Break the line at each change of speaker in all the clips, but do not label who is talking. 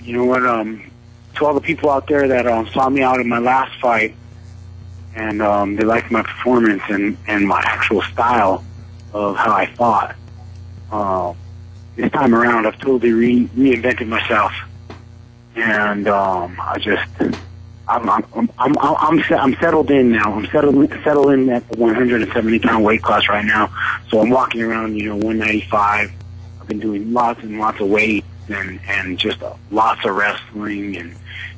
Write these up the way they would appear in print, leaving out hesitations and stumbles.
you know what, to all the people out there that saw me out in my last fight, and they liked my performance and my actual style of how I fought. This time around, I've totally reinvented myself, and I'm settled in now. I'm settled in at the 170-pound weight class right now. So I'm walking around, 195. I've been doing lots and lots of weight and just lots of wrestling, and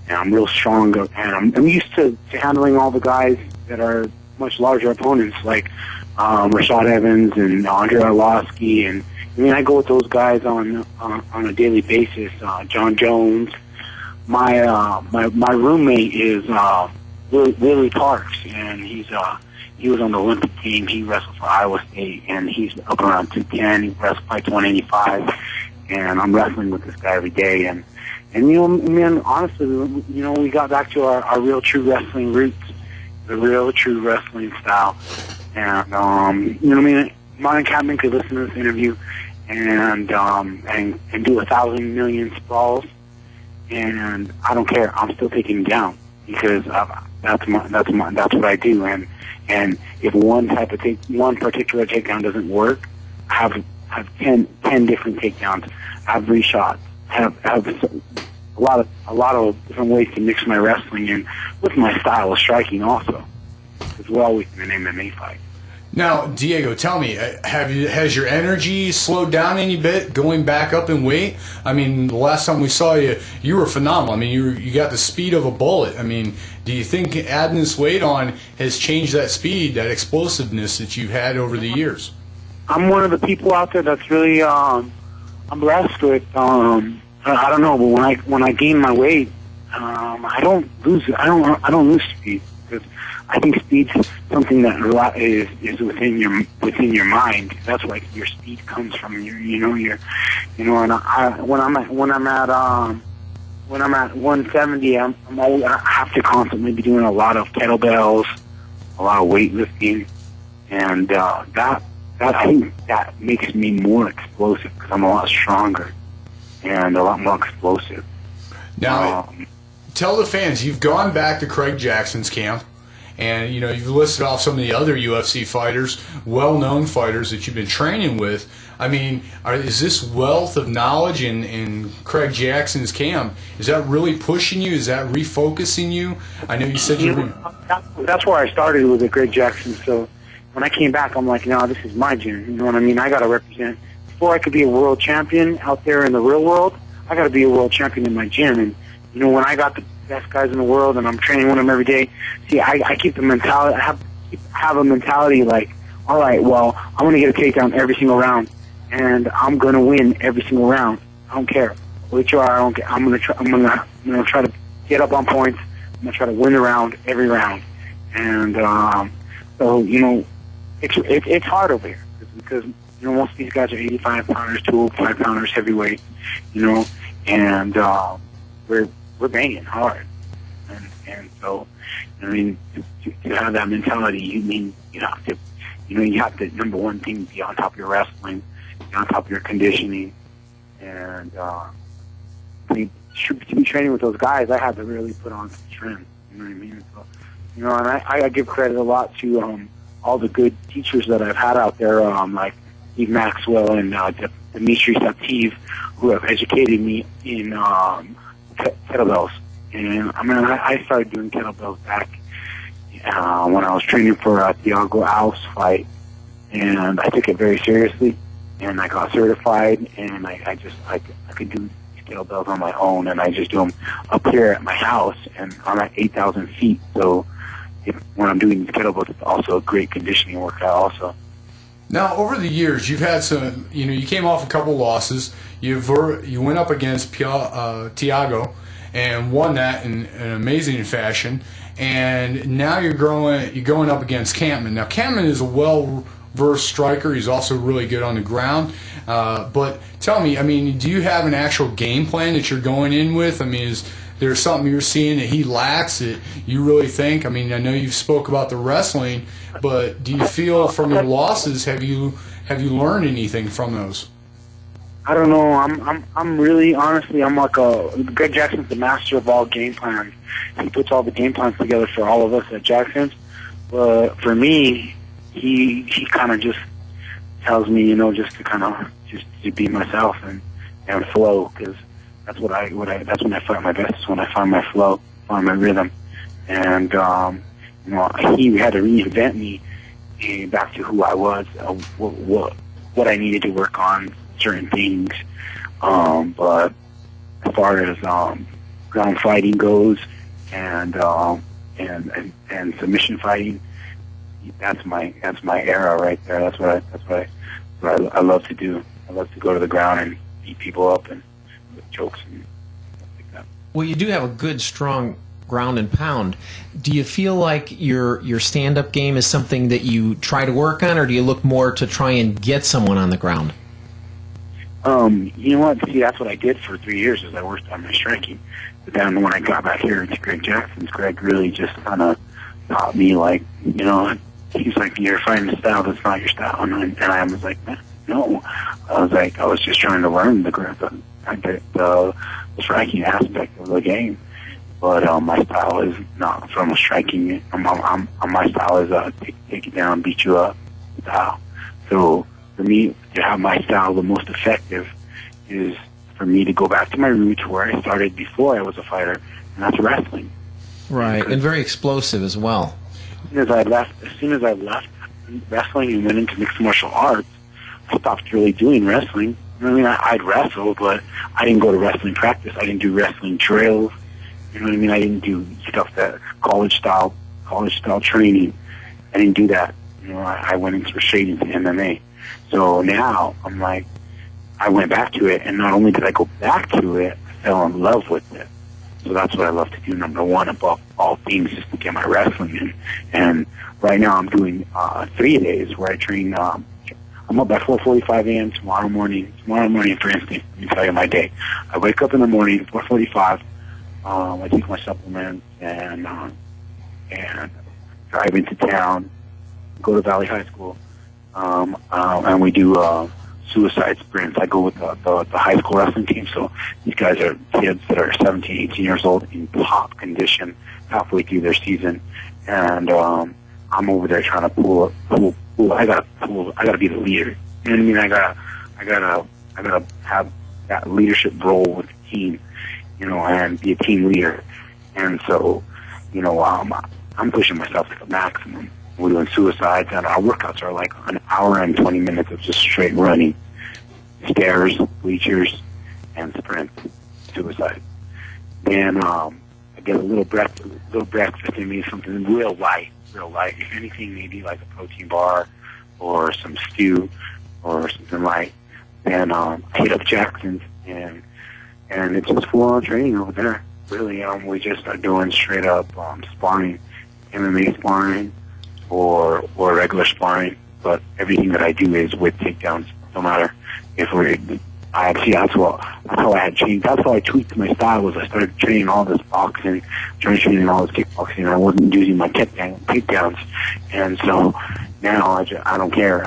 I'm real strong. And I'm used to handling all the guys that are much larger opponents, like Rashad Evans and Andre Arlovsky, and I go with those guys on a daily basis. John Jones. My roommate is Willie Parks, and he was on the Olympic team. He wrestled for Iowa State, and he's up around 210. He wrestles like 185, and I'm wrestling with this guy every day. And man, honestly, we got back to our real true wrestling roots, the real true wrestling style. And Martin Kampmann could listen to this interview and do 1,000 million sprawls, and I don't care. I'm still taking him down because that's what I do. And if one particular takedown doesn't work, I have 10 different takedowns. I have reshots. I have a lot of different ways to mix my wrestling in with my style of striking also, as well within an MMA fight.
Now, Diego, tell me, has your energy slowed down any bit going back up in weight? I mean, the last time we saw you, you were phenomenal. I mean, you got the speed of a bullet. I mean, do you think adding this weight on has changed that speed, that explosiveness that you've had over the years?
I'm one of the people out there that's really I'm blessed with. I don't know, but when I gain my weight, I don't lose speed. I think speed's something that is within your mind. That's where your speed comes from. And when I'm at 170, I have to constantly be doing a lot of kettlebells, a lot of weightlifting, and I think that makes me more explosive because I'm a lot stronger and a lot more explosive.
Now, tell the fans, you've gone back to Craig Jackson's camp. And, you've listed off some of the other UFC fighters, well-known fighters that you've been training with. I mean, is this wealth of knowledge in Craig Jackson's camp, is that really pushing you? Is that refocusing you? I know you said
that's where I started with the Craig Jackson. So when I came back, I'm like, no, this is my gym. You know what I mean? I got to represent. Before I could be a world champion out there in the real world, I got to be a world champion in my gym. And, when I got the best guys in the world and I'm training with them every day, see, I keep the mentality, I have a mentality like, all right, well, I'm going to get a takedown every single round, and I'm going to win every single round. I don't care which you are. I don't care. I'm going to try to get up on points. I'm going to try to win the round every round. And so it's hard over here because most of these guys are 85 pounders, 205 pounders, heavyweight, and we're banging hard, and so to have that mentality, you have to number one thing, be on top of your wrestling, be on top of your conditioning, and to be training with those guys, I had to really put on some strength. You know what I mean? So, and I give credit a lot to all the good teachers that I've had out there, like Steve Maxwell and Dimitri Sativ, who have educated me in kettlebells. And I started doing kettlebells back when I was training for Thiago Alves fight, and I took it very seriously, and I got certified, and I could do these kettlebells on my own, and I just do them up here at my house, and I'm at 8,000 feet, so when I'm doing these kettlebells, it's also a great conditioning workout also.
Now, over the years, you've had some, you came off a couple losses. You went up against Thiago and won that in an amazing fashion. And now you're going up against Kampmann. Now, Kampmann is a well-versed striker. He's also really good on the ground. But tell me, do you have an actual game plan that you're going in with? Is there something you're seeing that he lacks that you really think? I know you spoke about the wrestling, but do you feel from your losses, have you learned anything from those?
I don't know. I'm really, honestly, I'm like Greg Jackson's the master of all game plans. He puts all the game plans together for all of us at Jackson's. But for me, he kind of just tells me, just to kind of just to be myself and flow, because that's that's when I fight my best. Is when I find my flow, find my rhythm, and he had to reinvent me back to who I was, what I needed to work on, certain things. But as far as ground fighting goes, and submission fighting, that's my era right there. That's what I love to do. I love to go to the ground and beat people up and with jokes and stuff like that.
Well, you do have a good, strong ground and pound. Do you feel like your stand-up game is something that you try to work on, or do you look more to try and get someone on the ground?
You know what? See, that's what I did for 3 years, is I worked on my striking. But then when I got back here to Greg Jackson's, Greg really just kind of taught me, like, he's like, you're fighting a style that's not your style. And I was like, no. I was just trying to learn the striking aspect of the game. But my style is not from striking. My style is take it down, beat you up style. So for me to have my style the most effective is for me to go back to my roots where I started before I was a fighter, and that's wrestling.
Right, and very explosive as well.
As soon as I left wrestling and went into mixed martial arts, I stopped really doing wrestling. I mean, I'd wrestle, but I didn't go to wrestling practice. I didn't do wrestling drills. You know what I mean? I didn't do stuff that college style training. I didn't do that. I went straight into MMA. So now I'm like, I went back to it, and not only did I go back to it, I fell in love with it. So that's what I love to do, number one, above all things, is to get my wrestling in. And right now I'm doing 3 days where I train. I'm up at 4:45 a.m. tomorrow morning. For instance, let me tell you my day. I wake up in the morning, 4:45. I take my supplements and drive into town, go to Valley High School, and we do suicide sprints. I go with the high school wrestling team, so these guys are kids that are 17, 18 years old in top condition halfway through their season, and I'm over there trying to pull. I gotta be the leader. You know what I mean? I gotta have that leadership role with the team, and be a team leader. And so, I'm pushing myself to the maximum. We're doing suicides, and our workouts are like an hour and 20 minutes of just straight running, stairs, bleachers, and sprints, suicide. Then I get a little breakfast in me, something real light. If anything, maybe like a protein bar or some stew or something light. Then I hit up Jackson's, and it's just full-on training over there. Really, we just are doing straight up sparring, MMA sparring, or regular sparring. But everything that I do is with takedowns. No matter if that's how I had changed. That's how I tweaked my style. Was I started training all this boxing, training all this kickboxing. I wasn't using my takedowns, and so now I don't care.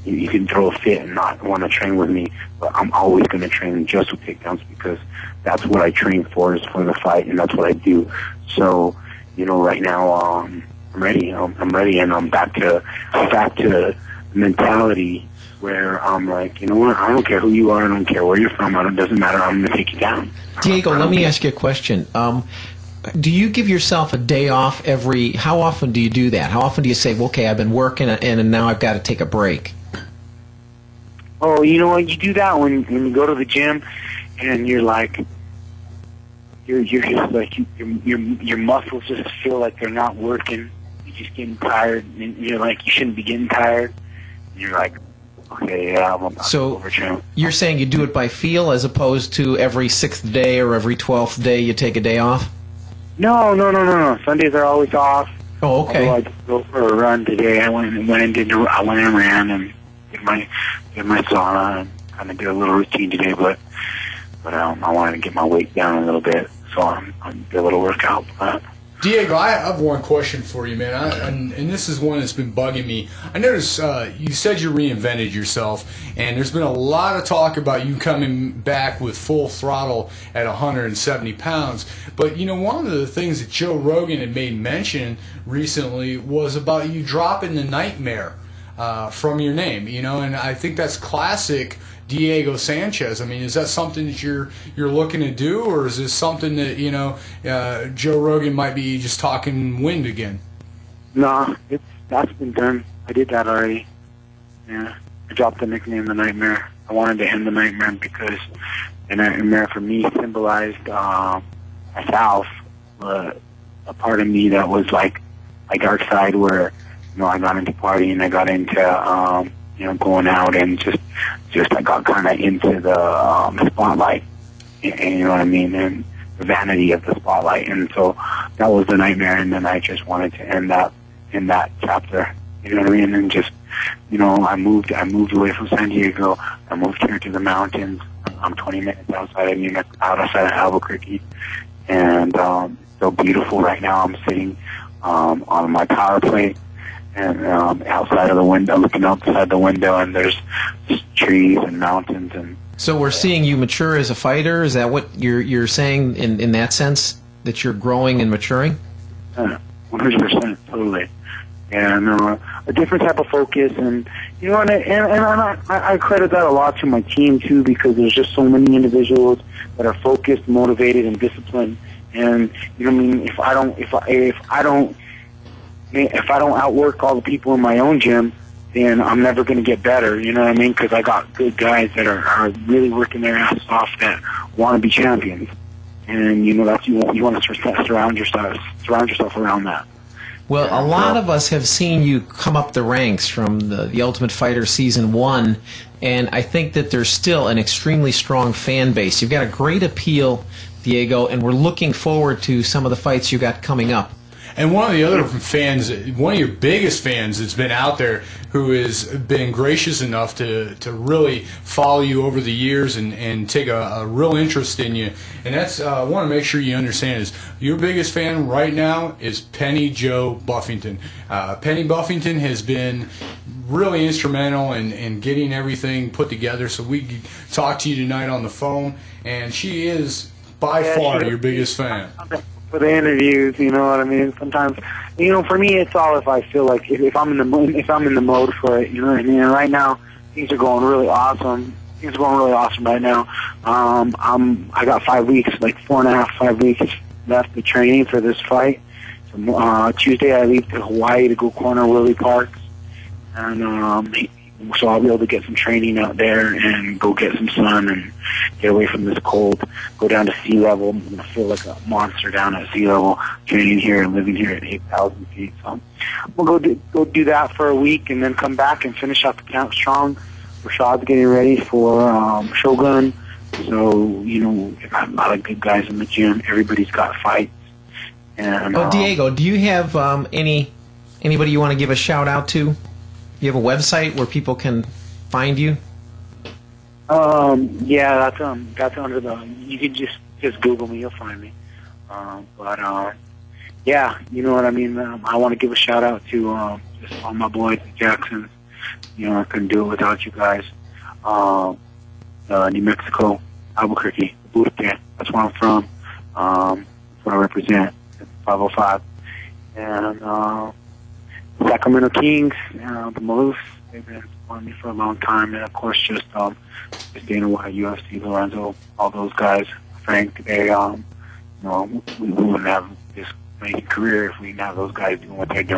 You can throw a fit and not want to train with me, but I'm always going to train just with takedowns, because that's what I train for, is for the fight, and that's what I do. So, right now I'm ready. I'm ready, and I'm back to mentality where I'm like, you know what? I don't care who you are. I don't care where you're from. It doesn't matter. I'm going to take you down.
Diego, let me ask you a question. Do you give yourself a day off how often do you do that? How often do you say, well, okay, I've been working and now I've got to take a break?
Oh, you know what? You do that when you go to the gym and you're like, you're just like, your muscles just feel like they're not working. You're just getting tired, and you're like, you shouldn't be getting tired. And you're like, okay, yeah, I'm about to overtrain.
You're saying you do it by feel as opposed to every 6th day or every 12th day you take a day off?
No. Sundays are always off.
Oh, okay.
Although I just go for a run today. I went and ran and did my sauna and kind of did a little routine today, but I wanted to get my weight down a little bit, so I'm did a little workout. But
Diego, I have one question for you, man, and this is one that's been bugging me. I noticed you said you reinvented yourself, and there's been a lot of talk about you coming back with full throttle at 170 pounds. But, one of the things that Joe Rogan had made mention recently was about you dropping the nightmare from your name, and I think that's classic Diego Sanchez. I mean, is that something that you're looking to do, or is this something that Joe Rogan might be just talking wind again?
No, that's been done. I did that already. Yeah, I dropped the nickname The Nightmare. I wanted to end the nightmare because the nightmare for me symbolized myself, a part of me that was like my dark side, where I got into partying, I got into going out, and just I got kind of into the spotlight, and you know what I mean, and the vanity of the spotlight, and so that was the nightmare, and then I just wanted to end that in that chapter, you know what I mean, and just I moved away from San Diego. I moved here to the mountains. I'm 20 minutes outside of Albuquerque, and it's so beautiful right now. I'm sitting on my power plate, and outside of the window, looking outside the window, and there's just trees and mountains. And
so we're seeing you mature as a fighter. Is that what you're saying in that sense, that you're growing and maturing?
100%, totally. And a different type of focus, and I credit that a lot to my team too, because there's just so many individuals that are focused, motivated, and disciplined. And if I don't outwork all the people in my own gym, then I'm never going to get better, you know what I mean? Because I got good guys that are really working their ass off, that want to be champions. And that's you want to surround yourself around that.
Well, a lot of us have seen you come up the ranks from the Ultimate Fighter Season 1, and I think that there's still an extremely strong fan base. You've got a great appeal, Diego, and we're looking forward to some of the fights you got coming up.
And one of the other fans, one of your biggest fans that's been out there, who has been gracious enough to really follow you over the years and take a real interest in you, and that's I want to make sure you understand, is your biggest fan right now is Penny Joe Buffington. Penny Buffington has been really instrumental in getting everything put together so we could talk to you tonight on the phone, and she is by far your biggest fan.
For the interviews, you know what I mean. Sometimes, for me, it's all if I feel like if I'm in the mode for it, you know what I mean. And right now, things are going really awesome. Things are going really awesome right now. I got 5 weeks, like 4.5, 5 weeks left of training for this fight. So, Tuesday, I leave to Hawaii to go corner Willie Parks, and so I'll be able to get some training out there and go get some sun and get away from this cold, go down to sea level. I'm going to feel like a monster down at sea level, training here and living here at 8,000 feet. So we'll go do that for a week and then come back and finish out the camp strong. Rashad's getting ready for Shogun. So, we've got a lot of good guys in the gym. Everybody's got fights. And,
Diego, do you have anybody you want to give a shout out to? You have a website where people can find you?
Yeah, that's under the. You can just Google me, you'll find me. Yeah, you know what I mean. I want to give a shout out to just all my boys in Jackson. I couldn't do it without you guys. New Mexico, Albuquerque, Buffington. That's where I'm from. That's what I represent. 505, and. Sacramento Kings, the Maloofs, they've been on me for a long time, and of course just Dana White, UFC, Lorenzo, all those guys. Frank, they we wouldn't have this amazing career if we didn't have those guys doing what they're doing.